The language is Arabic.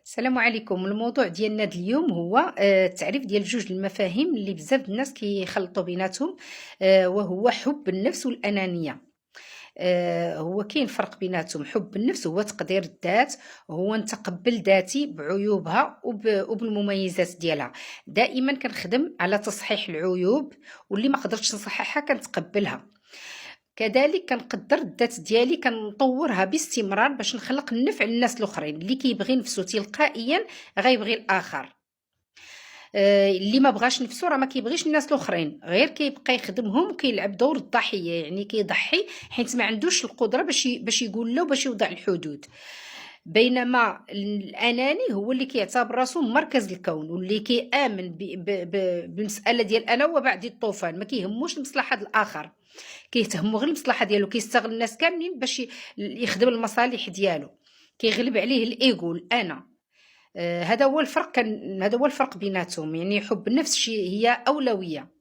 السلام عليكم. الموضوع ديالنا اليوم هو التعريف ديال جوج المفاهيم اللي بزاف د الناس كيخلطوا بيناتهم، وهو حب النفس والأنانية. هو كاين فرق بيناتهم. حب النفس هو تقدير الذات، هو نتقبل ذاتي بعيوبها وبالمميزات ديالها. دائما كنخدم على تصحيح العيوب، واللي ما قدرتش نصححها كنتقبلها. كذلك كنقدر الذات ديالي، كنطورها باستمرار باش نخلق النفع للناس الاخرين. اللي كيبغي نفسه تلقائيا غيبغي الاخر. اللي ما بغاش نفسه راه ما كيبغيش الناس الاخرين، غير كيبقى يخدمهم وكيلعب دور الضحيه، يعني كيضحي حيت ما عندوش القدره باش يقول لا وباش يوضع الحدود. بينما الاناني هو اللي كيعتبر راسو مركز الكون، واللي كيامن بالمساله ديال انا وبعد الطوفان، ما كيهموش مصلحه الاخر، كيتهمو غير المصلحه ديالو، كيستغل الناس كاملين باش يخدم المصالح ديالو، كيغلب عليه الايجو الانا. هذا هو الفرق بيناتهم. يعني حب النفس هي اولويه،